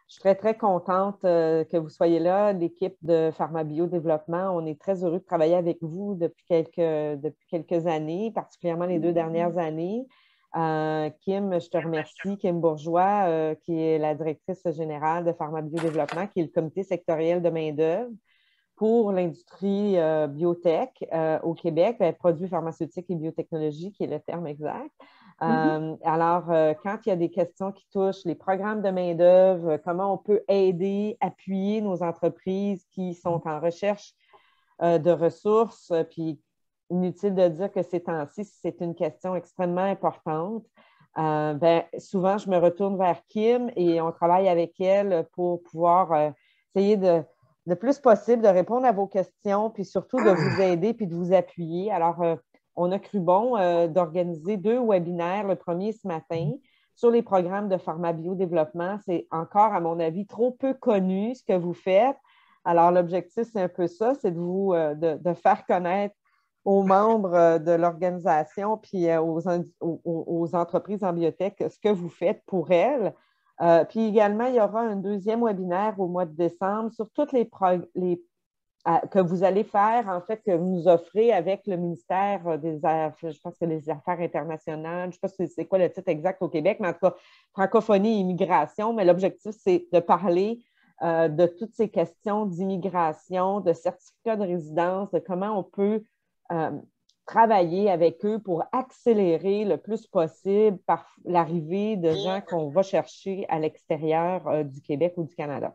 Je suis très, très contente que vous soyez là, l'équipe de PharmaBio Développement. On est très heureux de travailler avec vous depuis quelques années, particulièrement les 2 dernières années. Kim, je te remercie. Kim Bourgeois, qui est la directrice générale de PharmaBio Développement, qui est le comité sectoriel de main-d'œuvre pour l'industrie biotech au Québec, produits pharmaceutiques et biotechnologie, qui est le terme exact. Alors, quand il y a des questions qui touchent les programmes de main-d'œuvre, comment on peut aider, appuyer nos entreprises qui sont en recherche de ressources, puis inutile de dire que ces temps-ci, c'est une question extrêmement importante. Souvent, je me retourne vers Kim et on travaille avec elle pour pouvoir essayer le plus possible de répondre à vos questions, puis surtout de vous aider puis de vous appuyer. Alors, on a cru bon d'organiser 2 webinaires, le premier ce matin, sur les programmes de PharmaBio Développement. C'est encore, à mon avis, trop peu connu ce que vous faites. Alors, l'objectif, c'est un peu ça, c'est de faire connaître aux membres de l'organisation puis aux entreprises en biotech ce que vous faites pour elles. Puis également, il y aura un 2e webinaire au mois de décembre sur toutes que vous allez faire, en fait, que vous nous offrez avec le ministère des Affaires, je pense que les Affaires internationales, je ne sais pas c'est quoi le titre exact au Québec, mais en tout cas, francophonie et immigration. Mais l'objectif, c'est de parler de toutes ces questions d'immigration, de certificat de résidence, de comment on peut travailler avec eux pour accélérer le plus possible par l'arrivée de gens qu'on va chercher à l'extérieur du Québec ou du Canada.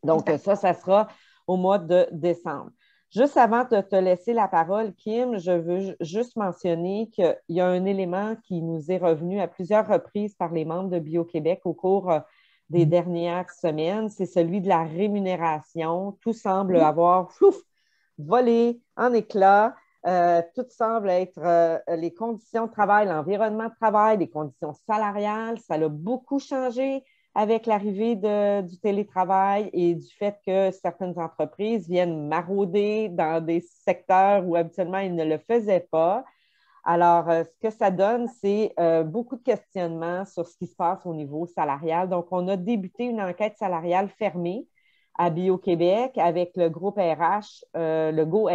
Donc, ça sera au mois de décembre. Juste avant de te laisser la parole, Kim, je veux juste mentionner qu'il y a un élément qui nous est revenu à plusieurs reprises par les membres de Bio-Québec au cours des dernières semaines, c'est celui de la rémunération. Tout semble avoir volé en éclats. Tout semble être les conditions de travail, l'environnement de travail, les conditions salariales. Ça a beaucoup changé avec l'arrivée du télétravail et du fait que certaines entreprises viennent marauder dans des secteurs où habituellement ils ne le faisaient pas. Alors, ce que ça donne, c'est beaucoup de questionnements sur ce qui se passe au niveau salarial. Donc, on a débuté une enquête salariale fermée à Bio-Québec avec le groupe RH, le groupe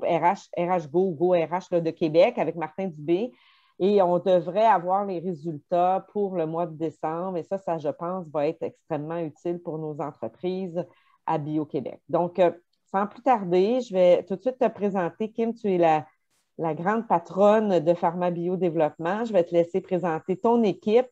RH Go RH là, de Québec avec Martin Dubé. Et on devrait avoir les résultats pour le mois de décembre. Et ça, je pense, va être extrêmement utile pour nos entreprises à Bio-Québec. Donc, sans plus tarder, je vais tout de suite te présenter. Kim, tu es la grande patronne de PharmaBio Développement. Je vais te laisser présenter ton équipe.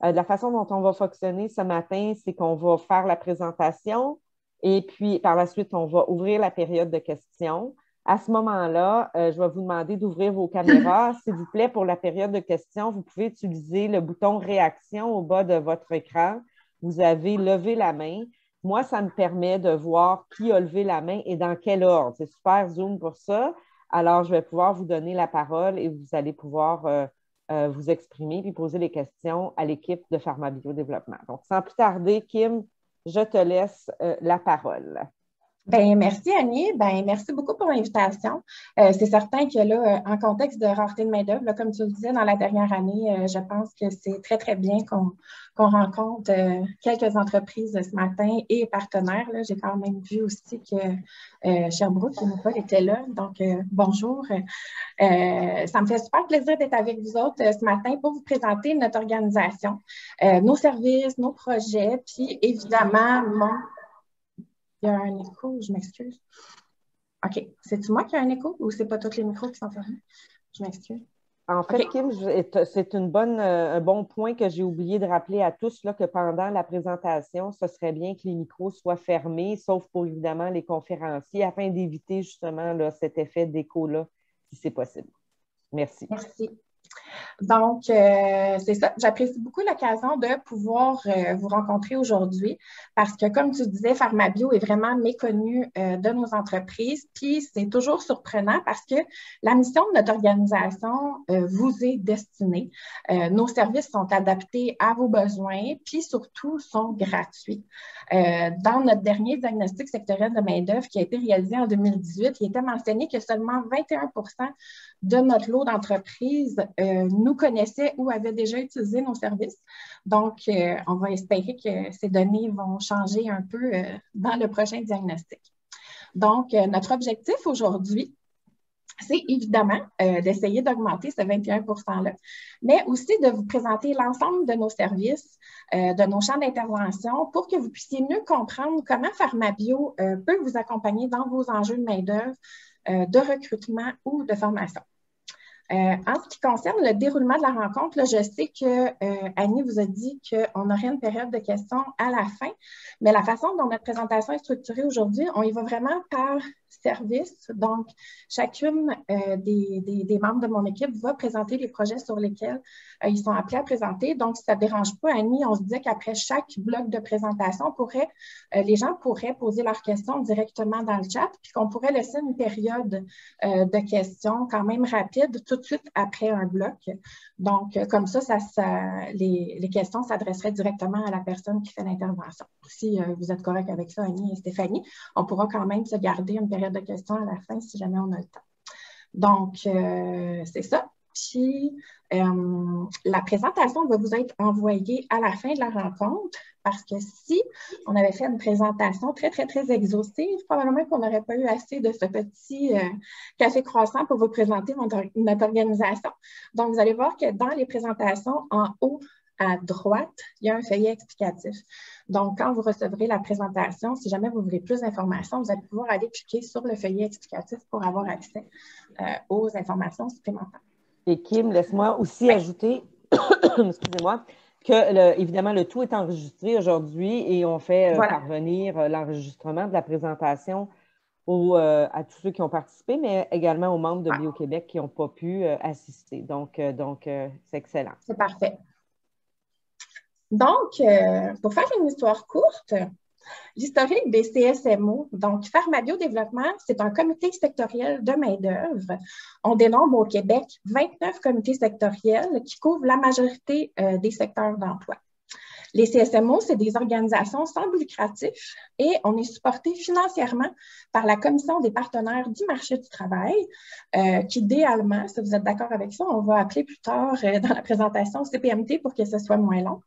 De la façon dont on va fonctionner ce matin, c'est qu'on va faire la présentation et puis par la suite, on va ouvrir la période de questions. À ce moment-là, je vais vous demander d'ouvrir vos caméras. S'il vous plaît, pour la période de questions, vous pouvez utiliser le bouton réaction au bas de votre écran. Vous avez levé la main. Moi, ça me permet de voir qui a levé la main et dans quel ordre. C'est super Zoom pour ça. Alors, je vais pouvoir vous donner la parole et vous allez pouvoir vous exprimer et poser les questions à l'équipe de PharmaBio Développement. Donc, sans plus tarder, Kim, je te laisse la parole. Bien, merci Annie. Bien, merci beaucoup pour l'invitation. C'est certain que là, en contexte de rareté de main-d'œuvre, comme tu le disais dans la dernière année, je pense que c'est très, très bien qu'on rencontre quelques entreprises ce matin et partenaires. J'ai quand même vu aussi que Sherbrooke et Nicole étaient là. Donc, bonjour. Ça me fait super plaisir d'être avec vous autres ce matin pour vous présenter notre organisation, nos services, nos projets, puis évidemment, il y a un écho, je m'excuse. OK. C'est-tu moi qui ai un écho ou c'est pas tous les micros qui sont fermés? Je m'excuse. En fait, okay. Kim, c'est un bon point que j'ai oublié de rappeler à tous là, que pendant la présentation, ce serait bien que les micros soient fermés, sauf pour évidemment les conférenciers, afin d'éviter justement là, cet effet d'écho-là, si c'est possible. Merci. Merci. Donc, c'est ça. J'apprécie beaucoup l'occasion de pouvoir vous rencontrer aujourd'hui parce que, comme tu disais, PharmaBio est vraiment méconnu de nos entreprises. Puis, c'est toujours surprenant parce que la mission de notre organisation vous est destinée. Nos services sont adaptés à vos besoins, puis surtout sont gratuits. Dans notre dernier diagnostic sectoriel de main-d'œuvre qui a été réalisé en 2018, il était mentionné que seulement 21% de notre lot d'entreprises nous connaissaient ou avaient déjà utilisé nos services. Donc, on va espérer que ces données vont changer un peu dans le prochain diagnostic. Donc, notre objectif aujourd'hui, c'est évidemment d'essayer d'augmenter ce 21 %-là, mais aussi de vous présenter l'ensemble de nos services, de nos champs d'intervention pour que vous puissiez mieux comprendre comment Pharmabio peut vous accompagner dans vos enjeux de main-d'œuvre, de recrutement ou de formation. En ce qui concerne le déroulement de la rencontre, là, je sais que Annie vous a dit qu'on aurait une période de questions à la fin, mais la façon dont notre présentation est structurée aujourd'hui, on y va vraiment par service. Donc, chacune des membres de mon équipe va présenter les projets sur lesquels ils sont appelés à présenter. Donc, si ça ne dérange pas, Annie, on se dit qu'après chaque bloc de présentation, les gens pourraient poser leurs questions directement dans le chat, puis qu'on pourrait laisser une période de questions quand même rapide tout de suite après un bloc. Donc, comme ça, les questions s'adresseraient directement à la personne qui fait l'intervention. Si vous êtes correct avec ça, Annie et Stéphanie, on pourra quand même se garder une période de questions à la fin si jamais on a le temps. Donc, c'est ça. Puis, la présentation va vous être envoyée à la fin de la rencontre parce que si on avait fait une présentation très, très, très exhaustive, probablement qu'on n'aurait pas eu assez de ce petit café croissant pour vous présenter notre organisation. Donc, vous allez voir que dans les présentations, en haut à droite, il y a un feuillet explicatif. Donc, quand vous recevrez la présentation, si jamais vous voulez plus d'informations, vous allez pouvoir aller cliquer sur le feuillet explicatif pour avoir accès aux informations supplémentaires. Et Kim, laisse-moi aussi ajouter, excusez-moi, que évidemment, le tout est enregistré aujourd'hui et on fait parvenir l'enregistrement de la présentation à tous ceux qui ont participé, mais également aux membres de Bio-Québec qui n'ont pas pu assister. Donc c'est excellent. C'est parfait. Donc, pour faire une histoire courte, l'historique des CSMO, donc Pharmabio Développement, c'est un comité sectoriel de main-d'œuvre. On dénombre au Québec 29 comités sectoriels qui couvrent la majorité des secteurs d'emploi. Les CSMO, c'est des organisations sans but lucratif et on est supporté financièrement par la Commission des partenaires du marché du travail, qu'idéalement, si vous êtes d'accord avec ça, on va appeler plus tard dans la présentation CPMT pour que ce soit moins long.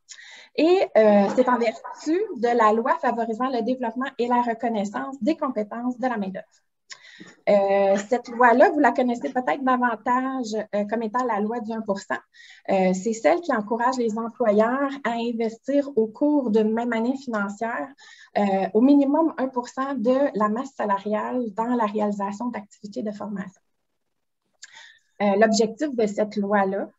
Et c'est en vertu de la loi favorisant le développement et la reconnaissance des compétences de la main-d'œuvre. Cette loi-là, vous la connaissez peut-être davantage comme étant la loi du 1 %. C'est celle qui encourage les employeurs à investir au cours d'une même année financière au minimum 1 % de la masse salariale dans la réalisation d'activités de formation. L'objectif de cette loi-là,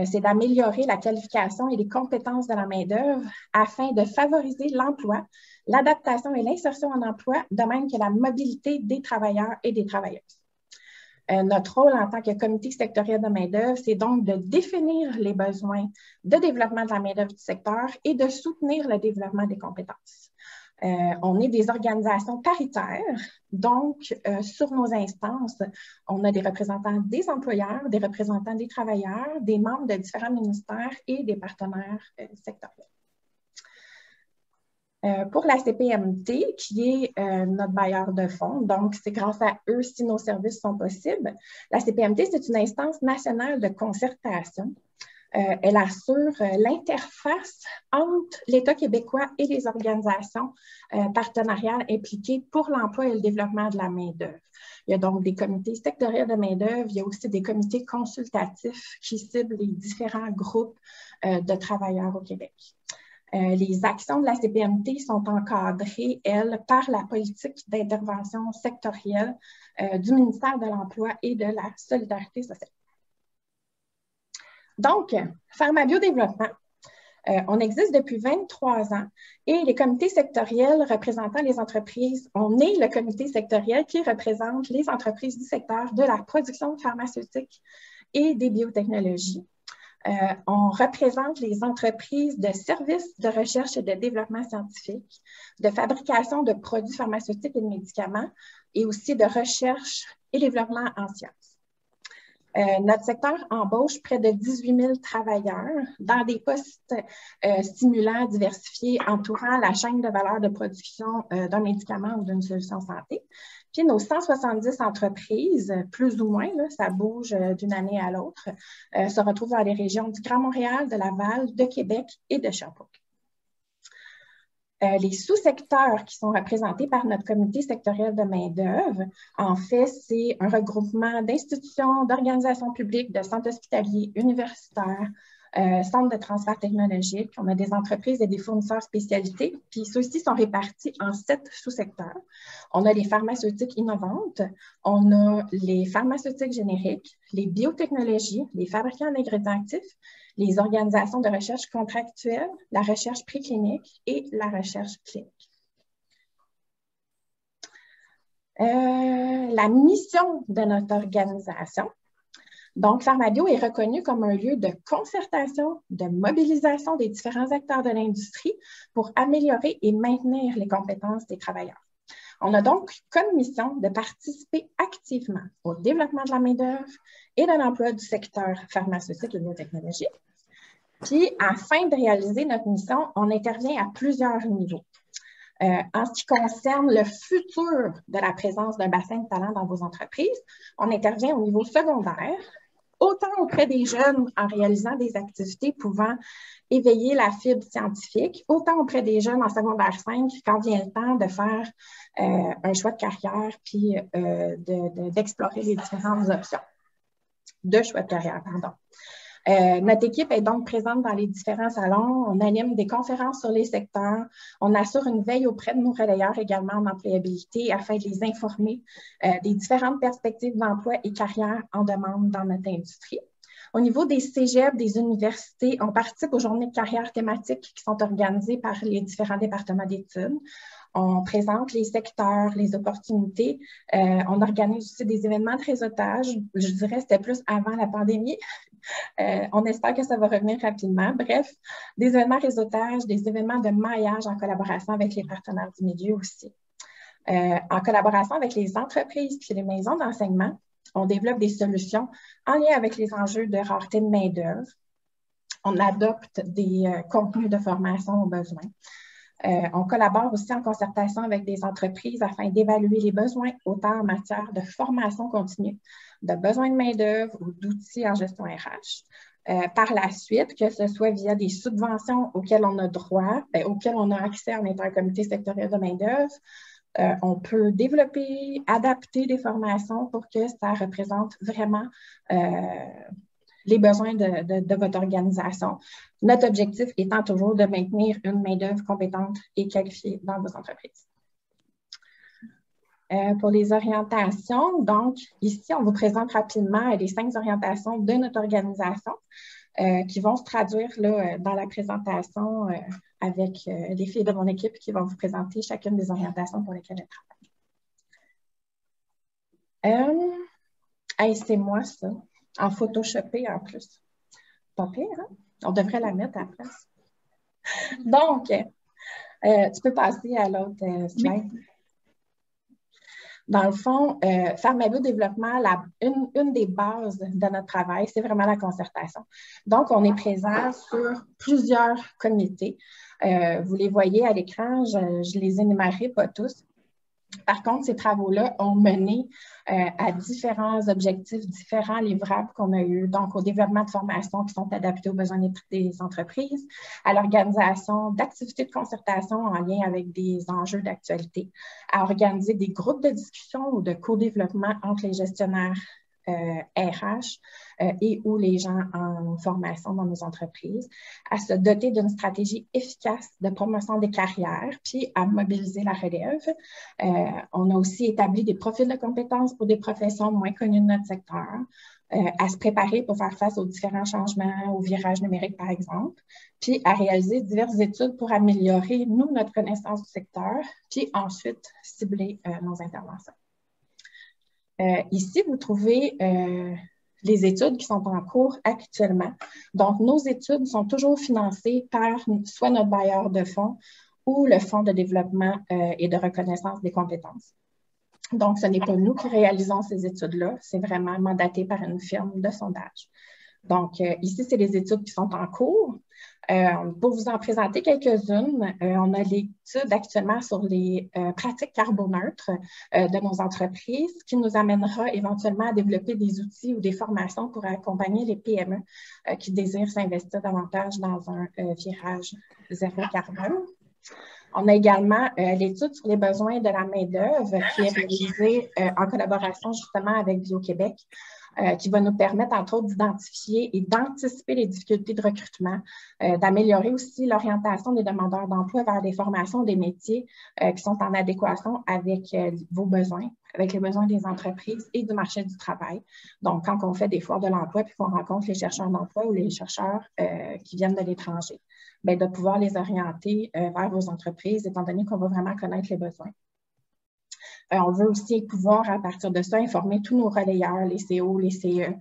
c'est d'améliorer la qualification et les compétences de la main-d'œuvre afin de favoriser l'emploi, l'adaptation et l'insertion en emploi, de même que la mobilité des travailleurs et des travailleuses. Notre rôle en tant que comité sectoriel de main-d'œuvre, c'est donc de définir les besoins de développement de la main-d'œuvre du secteur et de soutenir le développement des compétences. On est des organisations paritaires, donc sur nos instances, on a des représentants des employeurs, des représentants des travailleurs, des membres de différents ministères et des partenaires sectoriels. Pour la CPMT, qui est notre bailleur de fonds, donc c'est grâce à eux si nos services sont possibles. La CPMT, c'est une instance nationale de concertation. Elle assure l'interface entre l'État québécois et les organisations partenariales impliquées pour l'emploi et le développement de la main-d'œuvre. Il y a donc des comités sectoriels de main-d'œuvre, il y a aussi des comités consultatifs qui ciblent les différents groupes de travailleurs au Québec. Les actions de la CPMT sont encadrées, elles, par la politique d'intervention sectorielle du ministère de l'Emploi et de la Solidarité sociale. Donc, Pharmabio Développement, on existe depuis 23 ans et les comités sectoriels représentant les entreprises, on est le comité sectoriel qui représente les entreprises du secteur de la production pharmaceutique et des biotechnologies. On représente les entreprises de services de recherche et de développement scientifique, de fabrication de produits pharmaceutiques et de médicaments et aussi de recherche et développement en sciences. Notre secteur embauche près de 18 000 travailleurs dans des postes stimulants, diversifiés, entourant la chaîne de valeur de production d'un médicament ou d'une solution santé. Puis nos 170 entreprises, plus ou moins, là, ça bouge d'une année à l'autre, se retrouvent dans les régions du Grand Montréal, de Laval, de Québec et de Sherbrooke. Les sous-secteurs qui sont représentés par notre comité sectoriel de main-d'œuvre, en fait, c'est un regroupement d'institutions, d'organisations publiques, de centres hospitaliers, universitaires, centres de transfert technologique. On a des entreprises et des fournisseurs spécialisés, puis ceux-ci sont répartis en 7 sous-secteurs. On a les pharmaceutiques innovantes, on a les pharmaceutiques génériques, les biotechnologies, les fabricants d'ingrédients actifs, les organisations de recherche contractuelle, la recherche préclinique et la recherche clinique. La mission de notre organisation. Donc, PharmaBio est reconnu comme un lieu de concertation, de mobilisation des différents acteurs de l'industrie pour améliorer et maintenir les compétences des travailleurs. On a donc comme mission de participer activement au développement de la main-d'œuvre et de l'emploi du secteur pharmaceutique et biotechnologique. Puis, afin de réaliser notre mission, on intervient à plusieurs niveaux. En ce qui concerne le futur de la présence d'un bassin de talent dans vos entreprises, on intervient au niveau secondaire, autant auprès des jeunes en réalisant des activités pouvant éveiller la fibre scientifique, autant auprès des jeunes en secondaire 5 quand vient le temps de faire un choix de carrière puis d'explorer les différentes options de choix de carrière, pardon. Notre équipe est donc présente dans les différents salons. On anime des conférences sur les secteurs. On assure une veille auprès de nos relayeurs également en employabilité afin de les informer des différentes perspectives d'emploi et carrière en demande dans notre industrie. Au niveau des cégeps, des universités, on participe aux journées de carrière thématiques qui sont organisées par les différents départements d'études. On présente les secteurs, les opportunités. On organise aussi des événements de réseautage. Je dirais que c'était plus avant la pandémie. On espère que ça va revenir rapidement. Bref, des événements réseautage, des événements de maillage en collaboration avec les partenaires du milieu aussi. En collaboration avec les entreprises et les maisons d'enseignement, on développe des solutions en lien avec les enjeux de rareté de main-d'œuvre. On adopte des contenus de formation aux besoins. On collabore aussi en concertation avec des entreprises afin d'évaluer les besoins, autant en matière de formation continue, de besoins de main-d'œuvre ou d'outils en gestion RH. Par la suite, que ce soit via des subventions auxquelles on a droit, auxquelles on a accès en étant un comité sectoriel de main-d'œuvre, on peut développer, adapter des formations pour que ça représente vraiment les besoins de votre organisation. Notre objectif étant toujours de maintenir une main-d'œuvre compétente et qualifiée dans vos entreprises. Pour les orientations, donc ici, on vous présente rapidement les 5 orientations de notre organisation qui vont se traduire là, dans la présentation avec les filles de mon équipe qui vont vous présenter chacune des orientations pour lesquelles elles travaillent. Hey, c'est moi, ça. En photoshopé en plus. Pas pire, hein? On devrait la mettre à la place. Donc, tu peux passer à l'autre slide. Oui. Dans le fond, PharmaBio Développement, une des bases de notre travail, c'est vraiment la concertation. Donc, on est présent sur plusieurs comités. Vous les voyez à l'écran, je les énumérerai pas tous. Par contre, ces travaux-là ont mené à différents objectifs, différents livrables qu'on a eus, donc au développement de formations qui sont adaptées aux besoins des entreprises, à l'organisation d'activités de concertation en lien avec des enjeux d'actualité, à organiser des groupes de discussion ou de co-développement entre les gestionnaires RH et ou les gens en formation dans nos entreprises, à se doter d'une stratégie efficace de promotion des carrières, puis à mobiliser la relève. On a aussi établi des profils de compétences pour des professions moins connues de notre secteur, à se préparer pour faire face aux différents changements, au virage numérique, par exemple, puis à réaliser diverses études pour améliorer, nous, notre connaissance du secteur, puis ensuite cibler nos interventions. Ici, vous trouvez les études qui sont en cours actuellement. Donc, nos études sont toujours financées par soit notre bailleur de fonds ou le Fonds de développement et de reconnaissance des compétences. Donc, ce n'est pas nous qui réalisons ces études-là, c'est vraiment mandaté par une firme de sondage. Donc, ici, c'est les études qui sont en cours. Pour vous en présenter quelques-unes, on a l'étude actuellement sur les pratiques carboneutres de nos entreprises qui nous amènera éventuellement à développer des outils ou des formations pour accompagner les PME qui désirent s'investir davantage dans un virage zéro carbone. On a également l'étude sur les besoins de la main-d'œuvre qui est réalisée en collaboration justement avec Bio-Québec, qui va nous permettre, entre autres, d'identifier et d'anticiper les difficultés de recrutement, d'améliorer aussi l'orientation des demandeurs d'emploi vers des formations, des métiers qui sont en adéquation avec vos besoins, avec les besoins des entreprises et du marché du travail. Donc, quand on fait des foires de l'emploi puis qu'on rencontre les chercheurs d'emploi ou les chercheurs qui viennent de l'étranger, bien, de pouvoir les orienter vers vos entreprises, étant donné qu'on va vraiment connaître les besoins. On veut aussi pouvoir, à partir de ça, informer tous nos relayeurs, les CO, les CE,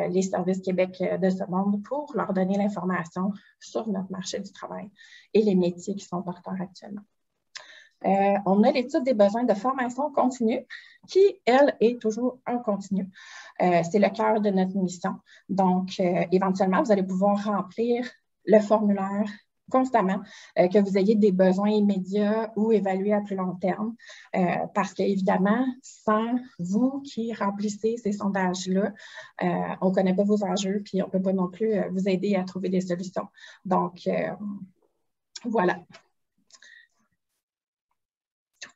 les Services Québec de ce monde pour leur donner l'information sur notre marché du travail et les métiers qui sont porteurs actuellement. On a l'étude des besoins de formation continue qui, elle, est toujours en continu. C'est le cœur de notre mission. Donc, éventuellement, vous allez pouvoir remplir le formulaire constamment, que vous ayez des besoins immédiats ou évalués à plus long terme, parce qu'évidemment, sans vous qui remplissez ces sondages-là, on ne connaît pas vos enjeux, puis on ne peut pas non plus vous aider à trouver des solutions. Donc, voilà.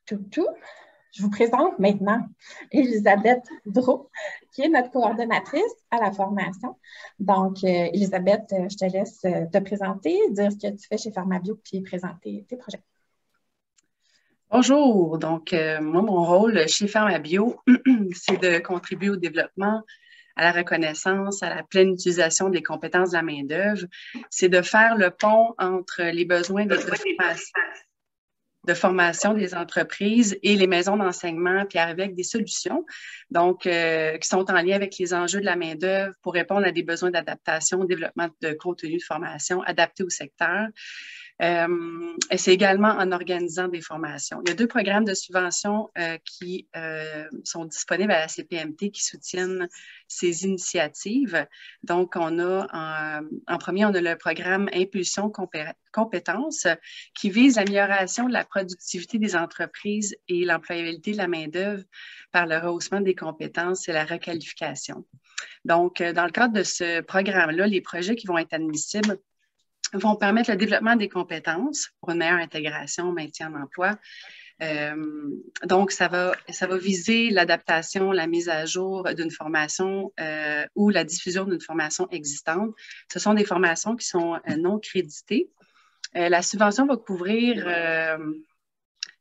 Je vous présente maintenant Elisabeth Drault, qui est notre coordonnatrice à la formation. Donc, Elisabeth, je te laisse te présenter, dire ce que tu fais chez PharmaBio, puis présenter tes projets. Bonjour. Donc, moi, mon rôle chez PharmaBio, c'est de contribuer au développement, à la reconnaissance, à la pleine utilisation des compétences de la main-d'œuvre. C'est de faire le pont entre les besoins de formation des entreprises et les maisons d'enseignement, puis arriver avec des solutions, donc qui sont en lien avec les enjeux de la main-d'œuvre pour répondre à des besoins d'adaptation, développement de contenu de formation adaptés au secteur. Et c'est également en organisant des formations. Il y a 2 programmes de subvention qui sont disponibles à la CPMT qui soutiennent ces initiatives. Donc, on a en premier, on a le programme Impulsion compétences qui vise l'amélioration de la productivité des entreprises et l'employabilité de la main-d'œuvre par le rehaussement des compétences et la requalification. Donc, dans le cadre de ce programme-là, les projets qui vont être admissibles vont permettre le développement des compétences pour une meilleure intégration, maintien en emploi. Donc, ça va viser l'adaptation, la mise à jour d'une formation ou la diffusion d'une formation existante. Ce sont des formations qui sont non créditées. La subvention va couvrir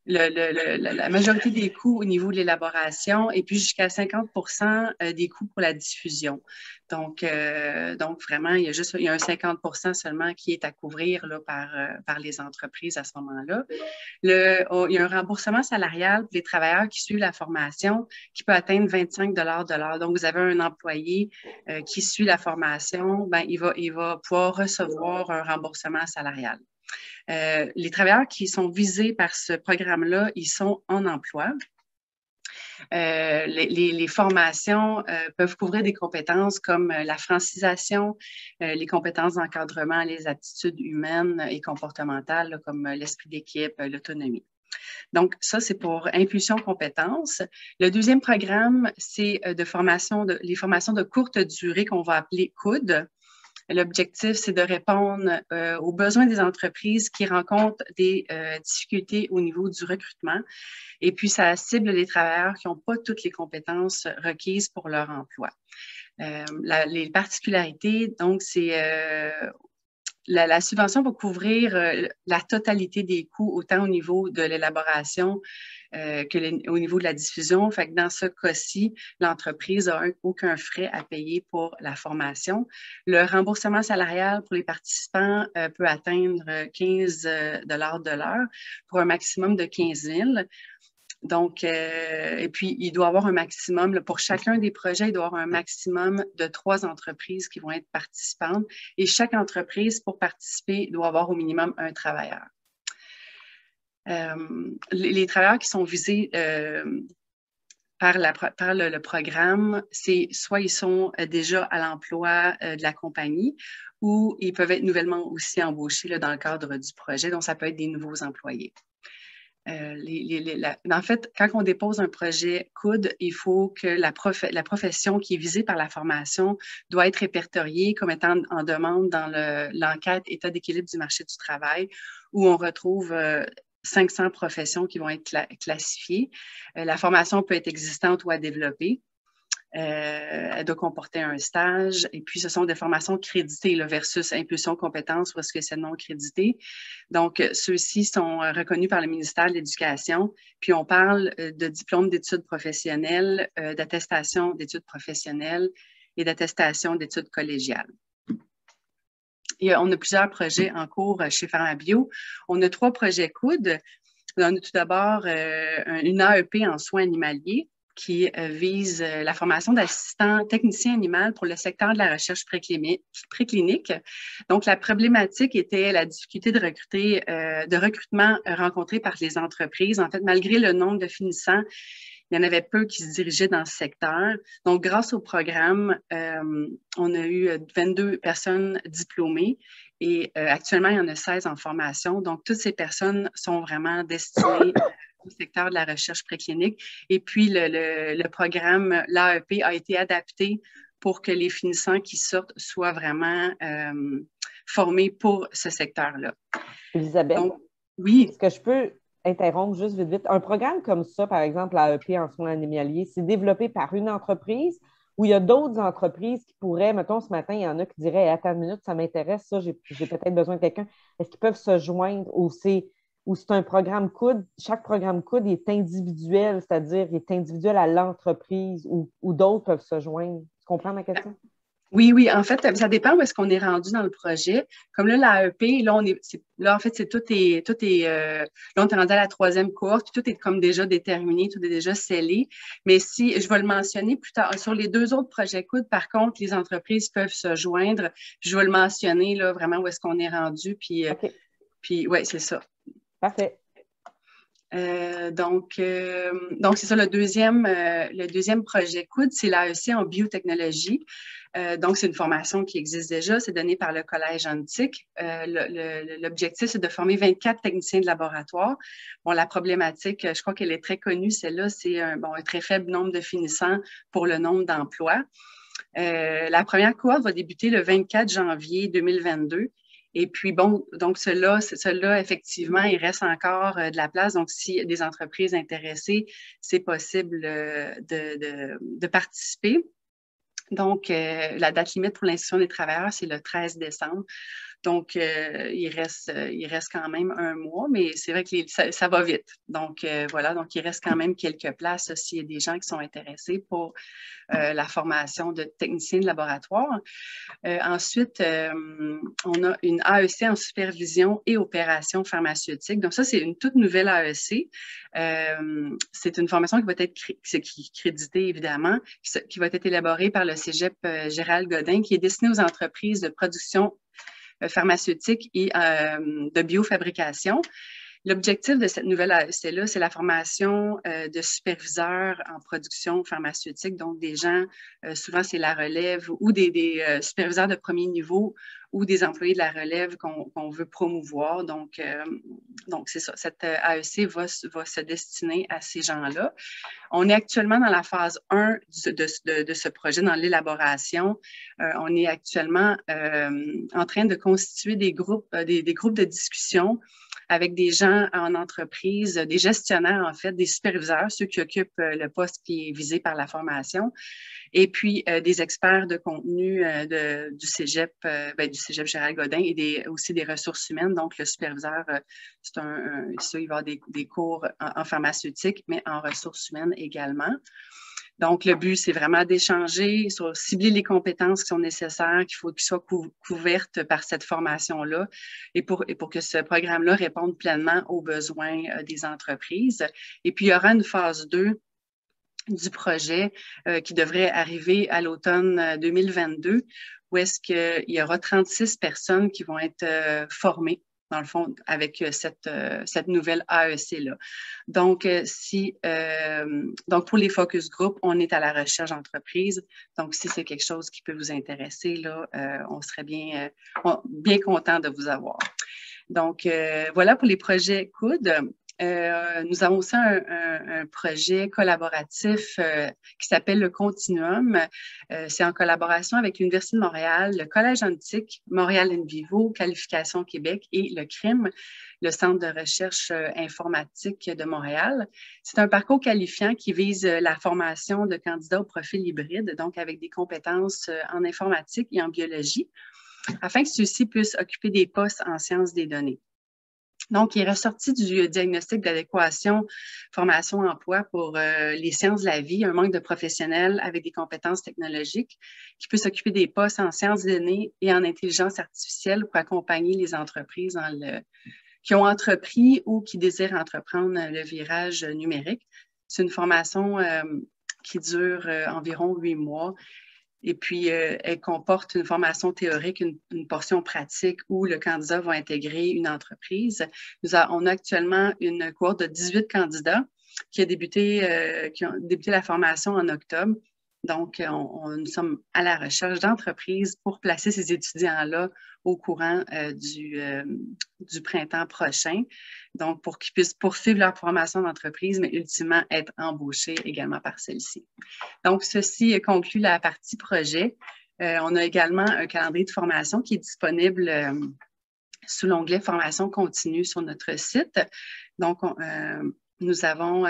la majorité des coûts au niveau de l'élaboration et puis jusqu'à 50% des coûts pour la diffusion. Donc vraiment, il y a un 50% seulement qui est à couvrir là, par les entreprises à ce moment-là. Il y a un remboursement salarial pour les travailleurs qui suivent la formation qui peut atteindre 25 de l'heure. Donc, vous avez un employé qui suit la formation, ben, il va pouvoir recevoir un remboursement salarial. Les travailleurs qui sont visés par ce programme-là, ils sont en emploi. Les formations peuvent couvrir des compétences comme la francisation, les compétences d'encadrement, les aptitudes humaines et comportementales là, comme l'esprit d'équipe, l'autonomie. Donc, ça, c'est pour Impulsion compétences. Le deuxième programme, c'est les formations de courte durée qu'on va appeler COUD. L'objectif, c'est de répondre aux besoins des entreprises qui rencontrent des difficultés au niveau du recrutement. Et puis, ça cible les travailleurs qui n'ont pas toutes les compétences requises pour leur emploi. Les particularités, donc, c'est la subvention va couvrir la totalité des coûts, autant au niveau de l'élaboration qu'au niveau de la diffusion. Fait que dans ce cas-ci, l'entreprise n'a aucun frais à payer pour la formation. Le remboursement salarial pour les participants peut atteindre 15 de l'heure pour un maximum de 15 000. Donc, et puis, il doit y avoir un maximum, là, pour chacun des projets, il doit y avoir un maximum de 3 entreprises qui vont être participantes. Et chaque entreprise, pour participer, doit avoir au minimum un travailleur. Les travailleurs qui sont visés par le programme, c'est soit ils sont déjà à l'emploi de la compagnie ou ils peuvent être nouvellement aussi embauchés là, dans le cadre du projet. Donc, ça peut être des nouveaux employés. En fait, quand on dépose un projet COUD, il faut que la profession qui est visée par la formation doit être répertoriée comme étant en demande dans l'enquête État d'équilibre du marché du travail, où on retrouve 500 professions qui vont être classifiées. La formation peut être existante ou à développer. Elle doit comporter un stage. Et puis, ce sont des formations créditées là, versus impulsion compétences parce que c'est non crédité. Donc, ceux-ci sont reconnus par le ministère de l'Éducation. Puis, on parle de diplôme d'études professionnelles, d'attestation d'études professionnelles et d'attestation d'études collégiales. Et on a plusieurs projets en cours chez PharmaBio. On a 3 projets COUD. On a tout d'abord une AEP en soins animaliers qui vise la formation d'assistant technicien animal pour le secteur de la recherche préclinique. Donc, la problématique était la difficulté de recrutement rencontrée par les entreprises. En fait, malgré le nombre de finissants, il y en avait peu qui se dirigeaient dans ce secteur. Donc, grâce au programme, on a eu 22 personnes diplômées et actuellement, il y en a 16 en formation. Donc, toutes ces personnes sont vraiment destinées au secteur de la recherche préclinique. Et puis, le programme, l'AEP, a été adapté pour que les finissants qui sortent soient vraiment formés pour ce secteur-là. Elisabeth, donc, oui. Est-ce que je peux interrompre juste vite, vite? Un programme comme ça, par exemple, l'AEP en soins animaliers, c'est développé par une entreprise ou il y a d'autres entreprises qui pourraient, mettons, ce matin, il y en a qui diraient, attends une minute, ça m'intéresse, ça, j'ai peut-être besoin de quelqu'un. Est-ce qu'ils peuvent se joindre ou c'est un programme COUD, chaque programme COUD est individuel, c'est-à-dire il est individuel à l'entreprise ou d'autres peuvent se joindre. Tu comprends ma question? Oui, oui. En fait, ça dépend où est-ce qu'on est rendu dans le projet. Comme là, l'AEP, là, en fait, tout est là, on est rendu à la 3e cohorte, puis tout est comme déjà déterminé, tout est déjà scellé. Mais si, je vais le mentionner plus tard, sur les 2 autres projets COUD, par contre, les entreprises peuvent se joindre. Je vais le mentionner, là, vraiment où est-ce qu'on est rendu, puis, okay. Puis oui, c'est ça. Parfait. Donc, c'est ça, le deuxième projet COUD, c'est l'AEC en biotechnologie. Donc, c'est une formation qui existe déjà, c'est donné par le Collège Antique. L'objectif, c'est de former 24 techniciens de laboratoire. Bon, la problématique, je crois qu'elle est très connue, celle-là, c'est un très faible nombre de finissants pour le nombre d'emplois. La première cohorte va débuter le 24 janvier 2022. Et puis, bon, donc cela, effectivement, il reste encore de la place. Donc, s'il y a des entreprises intéressées, c'est possible de participer. Donc, la date limite pour l'inscription des travailleurs, c'est le 13 décembre. Donc, il reste quand même un mois, mais c'est vrai que ça va vite. Donc, voilà, donc il reste quand même quelques places s'il y a des gens qui sont intéressés pour la formation de techniciens de laboratoire. Ensuite, on a une AEC en supervision et opération pharmaceutique. Donc, ça, c'est une toute nouvelle AEC. C'est une formation qui va être créditée, évidemment, qui va être élaborée par le Cégep Gérald Godin, qui est destinée aux entreprises de production pharmaceutique et de biofabrication. L'objectif de cette nouvelle AEC-là, c'est la formation de superviseurs en production pharmaceutique, donc des gens, souvent c'est la relève, ou des superviseurs de premier niveau ou des employés de la relève qu'on veut promouvoir. Donc c'est ça, cette AEC va se destiner à ces gens-là. On est actuellement dans la phase 1 de ce projet, dans l'élaboration. On est actuellement en train de constituer des groupes de discussion avec des gens en entreprise, des gestionnaires, en fait, des superviseurs, ceux qui occupent le poste qui est visé par la formation, et puis des experts de contenu du Cégep Gérald Godin et aussi des ressources humaines. Donc, le superviseur, il va y avoir des cours en pharmaceutique, mais en ressources humaines également. Donc, le but, c'est vraiment d'échanger, cibler les compétences qui sont nécessaires, qu'il faut qu'elles soient couvertes par cette formation-là et pour que ce programme-là réponde pleinement aux besoins des entreprises. Et puis, il y aura une phase 2 du projet qui devrait arriver à l'automne 2022, où est-ce qu'il y aura 36 personnes qui vont être formées dans le fond, avec cette nouvelle AEC-là. Donc, donc, pour les focus group, on est à la recherche d'entreprise. Donc, si c'est quelque chose qui peut vous intéresser, là, on serait bien content de vous avoir. Donc, voilà pour les projets COUD. Nous avons aussi un projet collaboratif qui s'appelle le Continuum. C'est en collaboration avec l'Université de Montréal, le Collège Antique, Montréal Envivo, Qualification Québec et le CRIM, le Centre de recherche informatique de Montréal. C'est un parcours qualifiant qui vise la formation de candidats au profil hybride, donc avec des compétences en informatique et en biologie, afin que ceux-ci puissent occuper des postes en sciences des données. Donc, il est ressorti du diagnostic d'adéquation formation-emploi pour les sciences de la vie, un manque de professionnels avec des compétences technologiques qui peuvent s'occuper des postes en sciences des données et en intelligence artificielle pour accompagner les entreprises qui ont entrepris ou qui désirent entreprendre le virage numérique. C'est une formation qui dure environ 8 mois. Et puis, elle comporte une formation théorique, une portion pratique où le candidat va intégrer une entreprise. On a actuellement une cohorte de 18 candidats qui ont débuté la formation en octobre. Donc, nous sommes à la recherche d'entreprises pour placer ces étudiants-là au courant du printemps prochain. Donc, pour qu'ils puissent poursuivre leur formation d'entreprise, mais ultimement être embauchés également par celle-ci. Donc, ceci conclut la partie projet. On a également un calendrier de formation qui est disponible sous l'onglet Formation continue sur notre site. Donc, nous avons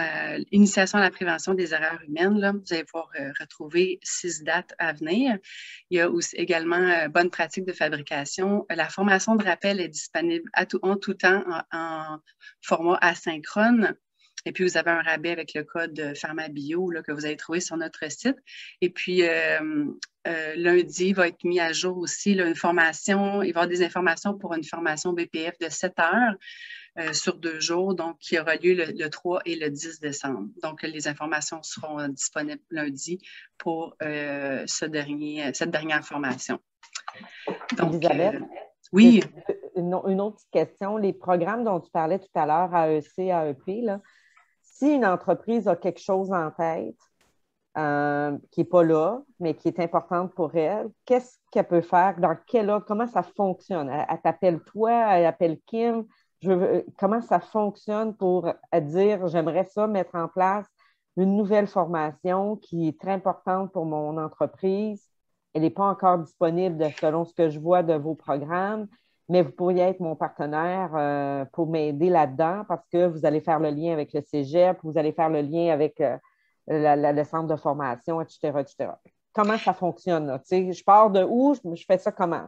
Initiation à la prévention des erreurs humaines. Là. Vous allez pouvoir retrouver 6 dates à venir. Il y a aussi également Bonne pratique de fabrication. La formation de rappel est disponible en tout temps en format asynchrone. Et puis, vous avez un rabais avec le code PharmaBio là, que vous allez trouver sur notre site. Et puis, lundi, va être mis à jour aussi là, une formation. Il va y avoir des informations pour une formation BPF de 7 heures. Sur 2 jours, donc qui aura lieu le 3 et le 10 décembre. Donc, les informations seront disponibles lundi pour cette dernière formation. Donc, Elisabeth, oui. Une autre petite question. Les programmes dont tu parlais tout à l'heure, AEC, AEP, là, si une entreprise a quelque chose en tête qui n'est pas là, mais qui est importante pour elle, qu'est-ce qu'elle peut faire? Dans quel ordre? Comment ça fonctionne? Elle t'appelle toi, elle appelle Kim? Comment ça fonctionne pour dire j'aimerais ça mettre en place une nouvelle formation qui est très importante pour mon entreprise. Elle n'est pas encore disponible selon ce que je vois de vos programmes, mais vous pourriez être mon partenaire pour m'aider là-dedans parce que vous allez faire le lien avec le cégep, vous allez faire le lien avec le centre de formation, etc., etc. Comment ça fonctionne? Là? Je pars de où? Je fais ça comment?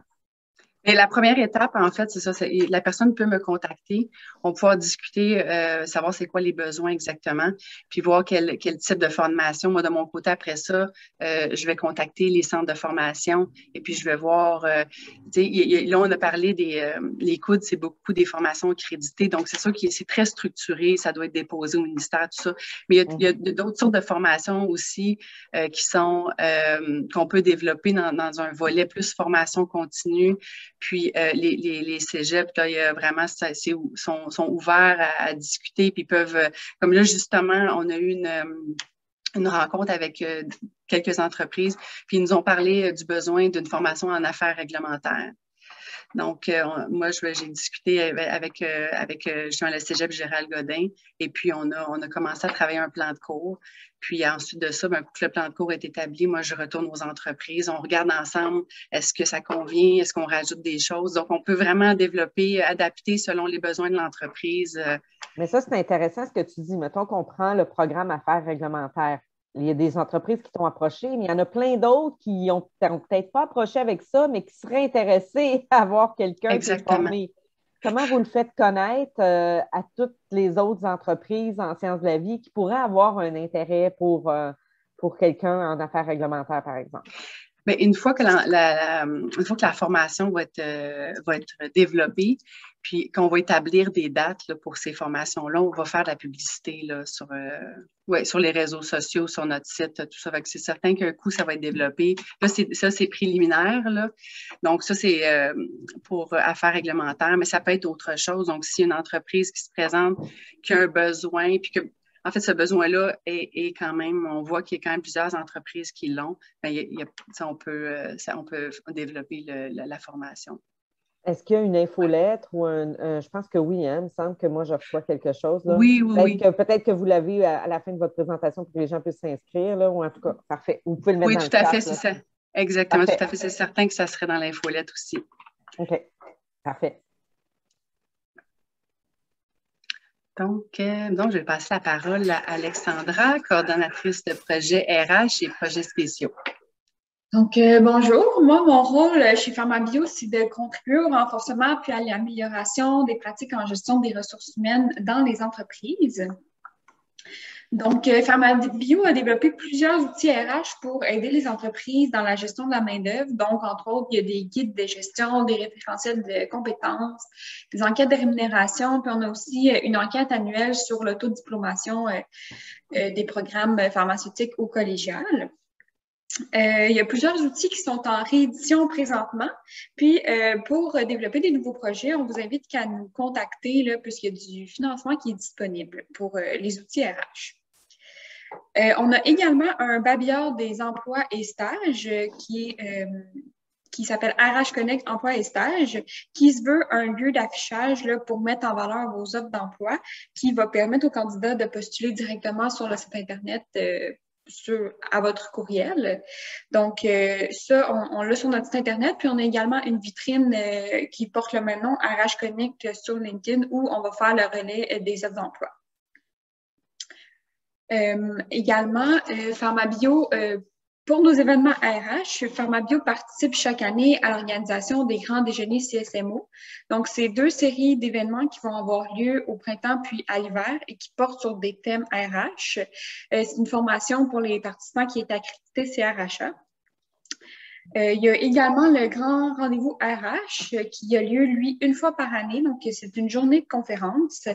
Et la première étape, en fait, c'est ça. La personne peut me contacter. On peut discuter, savoir c'est quoi les besoins exactement, puis voir quel type de formation. Moi, de mon côté, après ça, je vais contacter les centres de formation et puis je vais voir. Là, on a parlé les COUD, c'est beaucoup des formations créditées. Donc, c'est sûr que c'est très structuré. Ça doit être déposé au ministère, tout ça. Mais il y a d'autres sortes de formations aussi qu'on peut développer dans un volet plus formation continue. Puis les cégeps, là, il y a vraiment, sont ouverts à discuter, puis peuvent, comme là, justement, on a eu une rencontre avec quelques entreprises, puis ils nous ont parlé du besoin d'une formation en affaires réglementaires. Donc, moi, j'ai discuté avec justement le cégep Gérald Godin et puis on a commencé à travailler un plan de cours. Puis ensuite de ça, un coup que le plan de cours est établi, moi, je retourne aux entreprises. On regarde ensemble, est-ce que ça convient? Est-ce qu'on rajoute des choses? Donc, on peut vraiment développer, adapter selon les besoins de l'entreprise. Mais ça, c'est intéressant ce que tu dis. Mettons qu'on prend le programme affaires réglementaires. Il y a des entreprises qui t'ont approché, mais il y en a plein d'autres qui n'ont peut-être pas approché avec ça, mais qui seraient intéressés à avoir quelqu'un qui est formé. Comment vous le faites connaître à toutes les autres entreprises en sciences de la vie qui pourraient avoir un intérêt pour quelqu'un en affaires réglementaires, par exemple? Bien, une fois que la formation va être développée, Puis qu'on va établir des dates là, pour ces formations-là. On va faire de la publicité là, sur les réseaux sociaux, sur notre site, tout ça. C'est certain qu'un coup, ça va être développé. Là, c'est préliminaire. Là. Donc, ça, c'est pour affaires réglementaires, mais ça peut être autre chose. Donc, s'il y a une entreprise qui se présente, qui a un besoin, puis que en fait, ce besoin-là est quand même, on voit qu'il y a quand même plusieurs entreprises qui l'ont. On peut développer la formation. Est-ce qu'il y a une infolettre ou je pense que oui, hein, il me semble que moi, je reçois quelque chose. Là. Oui, oui. Peut-être que vous l'avez à la fin de votre présentation pour que les gens puissent s'inscrire, là, ou en tout cas, parfait. Vous pouvez le mettre dans le chat. Oui, tout à fait, c'est ça. Exactement, parfait. Tout à fait. C'est certain que ça serait dans l'infolette aussi. OK, parfait. Donc, je vais passer la parole à Alexandra, coordonnatrice de projet RH et projets spéciaux. Donc, bonjour. Moi, mon rôle chez PharmaBio, c'est de contribuer au renforcement puis à l'amélioration des pratiques en gestion des ressources humaines dans les entreprises. Donc, PharmaBio a développé plusieurs outils RH pour aider les entreprises dans la gestion de la main-d'œuvre. Donc, entre autres, il y a des guides de gestion, des référentiels de compétences, des enquêtes de rémunération, puis on a aussi une enquête annuelle sur l'autodiplomation des programmes pharmaceutiques au collégial. Il y a plusieurs outils qui sont en réédition présentement. Puis, pour développer des nouveaux projets, on vous invite qu'à nous contacter là, puisqu'il y a du financement qui est disponible pour les outils RH. On a également un babillard des emplois et stages qui s'appelle RH Connect Emploi et Stages, qui se veut un lieu d'affichage là, pour mettre en valeur vos offres d'emploi, qui va permettre aux candidats de postuler directement sur le site Internet à votre courriel. Donc, ça, on l'a sur notre site Internet. Puis, on a également une vitrine qui porte le même nom, RH Connect sur LinkedIn, où on va faire le relais des offres d'emploi. Également, PharmaBio, pour nos événements RH, PharmaBio participe chaque année à l'organisation des grands déjeuners CSMO. Donc, c'est 2 séries d'événements qui vont avoir lieu au printemps puis à l'hiver et qui portent sur des thèmes RH. C'est une formation pour les participants qui est accréditée CRHA. Il y a également le grand rendez-vous RH qui a lieu, lui, une fois par année. Donc, c'est une journée de conférence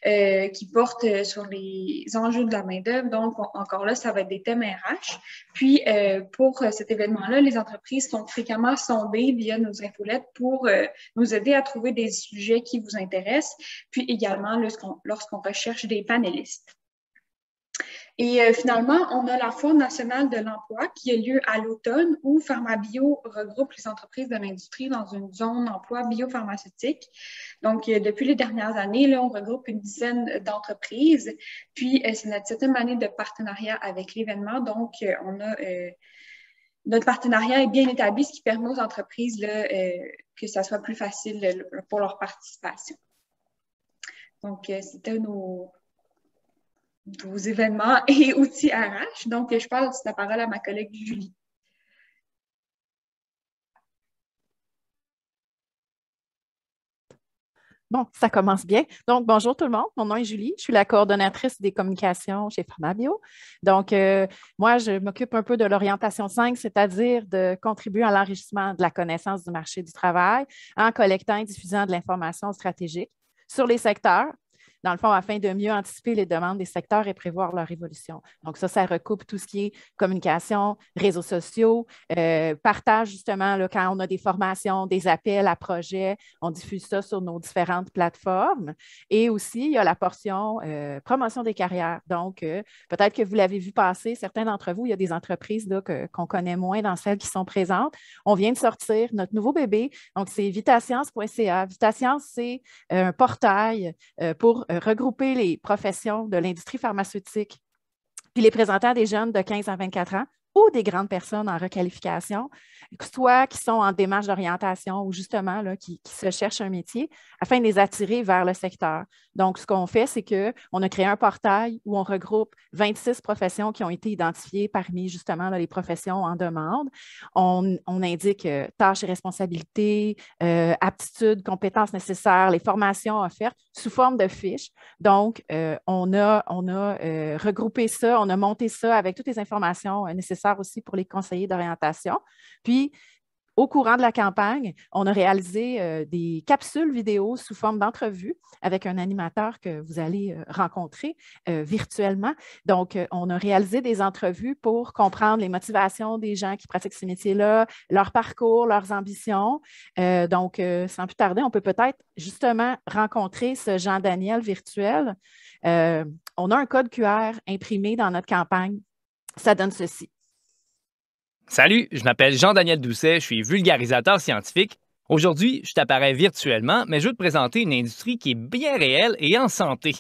qui porte sur les enjeux de la main-d'œuvre. Donc, encore là, ça va être des thèmes RH. Puis, pour cet événement-là, les entreprises sont fréquemment sondées via nos infolettes pour nous aider à trouver des sujets qui vous intéressent, puis également lorsqu'on recherche des panélistes. Et finalement, on a la Foire nationale de l'emploi qui a lieu à l'automne où PharmaBio regroupe les entreprises de l'industrie dans une zone d'emploi biopharmaceutique. Donc, depuis les dernières années, là, on regroupe une dizaine d'entreprises. Puis, c'est notre 7e année de partenariat avec l'événement. Donc, notre partenariat est bien établi, ce qui permet aux entreprises là, que ça soit plus facile pour leur participation. Donc, c'était nos événements et outils RH. Donc, je passe la parole à ma collègue Julie. Bon, ça commence bien. Donc, bonjour tout le monde. Mon nom est Julie. Je suis la coordonnatrice des communications chez PharmaBio. Donc, moi, je m'occupe un peu de l'orientation 5, c'est-à-dire de contribuer à l'enrichissement de la connaissance du marché du travail en collectant et diffusant de l'information stratégique sur les secteurs, dans le fond, afin de mieux anticiper les demandes des secteurs et prévoir leur évolution. Donc, ça recoupe tout ce qui est communication, réseaux sociaux, partage justement là, quand on a des formations, des appels à projets, on diffuse ça sur nos différentes plateformes. Et aussi, il y a la portion promotion des carrières. Donc, peut-être que vous l'avez vu passer, certains d'entre vous, il y a des entreprises là, qu'on connaît moins dans celles qui sont présentes. On vient de sortir notre nouveau bébé. Donc, c'est vitascience.ca. Vitascience, c'est un portail pour regrouper les professions de l'industrie pharmaceutique, puis les présenter à des jeunes de 15 à 24 ans ou des grandes personnes en requalification, soit qui sont en démarche d'orientation ou justement là, qui se cherchent un métier, afin de les attirer vers le secteur. Donc, ce qu'on fait, c'est qu'on a créé un portail où on regroupe 26 professions qui ont été identifiées parmi justement là, les professions en demande. On indique tâches et responsabilités, aptitudes, compétences nécessaires, les formations offertes sous forme de fiches. Donc, on a regroupé ça, on a monté ça avec toutes les informations nécessaires aussi pour les conseillers d'orientation. Puis, au courant de la campagne, on a réalisé des capsules vidéo sous forme d'entrevue avec un animateur que vous allez rencontrer virtuellement. Donc, on a réalisé des entrevues pour comprendre les motivations des gens qui pratiquent ces métiers-là, leur parcours, leurs ambitions. Donc, sans plus tarder, on peut peut-être justement rencontrer ce Jean-Daniel virtuel. On a un code QR imprimé dans notre campagne. Ça donne ceci. Salut, je m'appelle Jean-Daniel Doucet, je suis vulgarisateur scientifique. Aujourd'hui, je t'apparais virtuellement, mais je veux te présenter une industrie qui est bien réelle et en santé.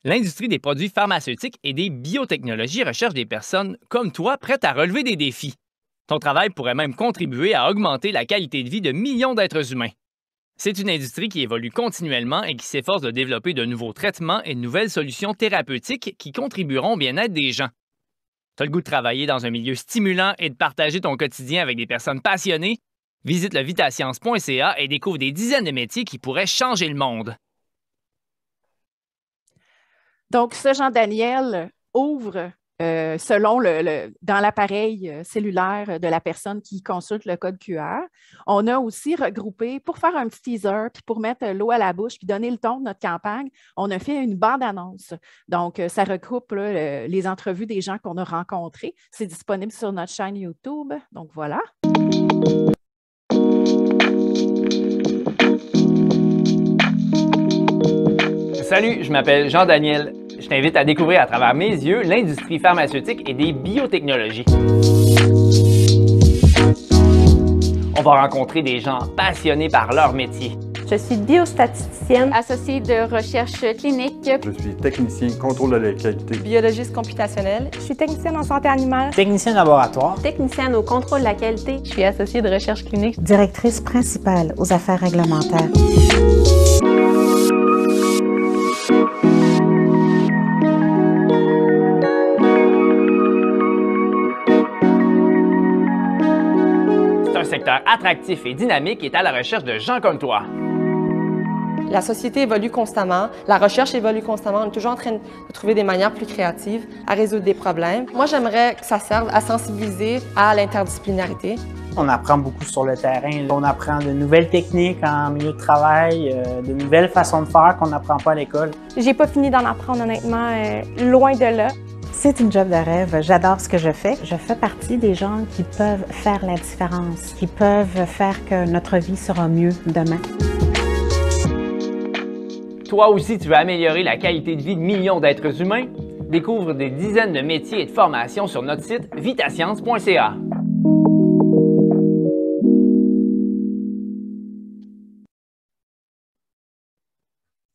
L'industrie des produits pharmaceutiques et des biotechnologies recherche des personnes comme toi prêtes à relever des défis. Ton travail pourrait même contribuer à augmenter la qualité de vie de millions d'êtres humains. C'est une industrie qui évolue continuellement et qui s'efforce de développer de nouveaux traitements et de nouvelles solutions thérapeutiques qui contribueront au bien-être des gens. Tu as le goût de travailler dans un milieu stimulant et de partager ton quotidien avec des personnes passionnées? Visite le vitascience.ca et découvre des dizaines de métiers qui pourraient changer le monde. Donc, ce Jean-Daniel ouvre selon dans l'appareil cellulaire de la personne qui consulte le code QR. On a aussi regroupé, pour faire un petit teaser, puis pour mettre l'eau à la bouche, puis donner le ton de notre campagne, on a fait une bande-annonce. Donc, ça regroupe là, les entrevues des gens qu'on a rencontrés. C'est disponible sur notre chaîne YouTube. Donc, voilà. Salut, je m'appelle Jean-Daniel. Je t'invite à découvrir à travers mes yeux l'industrie pharmaceutique et des biotechnologies. On va rencontrer des gens passionnés par leur métier. Je suis biostatisticienne, associée de recherche clinique. Je suis technicien contrôle de la qualité. Biologiste computationnelle. Je suis technicienne en santé animale. Technicienne laboratoire. Technicienne au contrôle de la qualité. Je suis associée de recherche clinique. Directrice principale aux affaires réglementaires. C'est un secteur attractif et dynamique qui est à la recherche de gens comme toi. La société évolue constamment, la recherche évolue constamment, on est toujours en train de trouver des manières plus créatives à résoudre des problèmes. Moi, j'aimerais que ça serve à sensibiliser à l'interdisciplinarité. On apprend beaucoup sur le terrain. On apprend de nouvelles techniques en milieu de travail, de nouvelles façons de faire qu'on n'apprend pas à l'école. J'ai pas fini d'en apprendre, honnêtement, loin de là. C'est une job de rêve. J'adore ce que je fais. Je fais partie des gens qui peuvent faire la différence, qui peuvent faire que notre vie sera mieux demain. Toi aussi, tu veux améliorer la qualité de vie de millions d'êtres humains? Découvre des dizaines de métiers et de formations sur notre site vitascience.ca.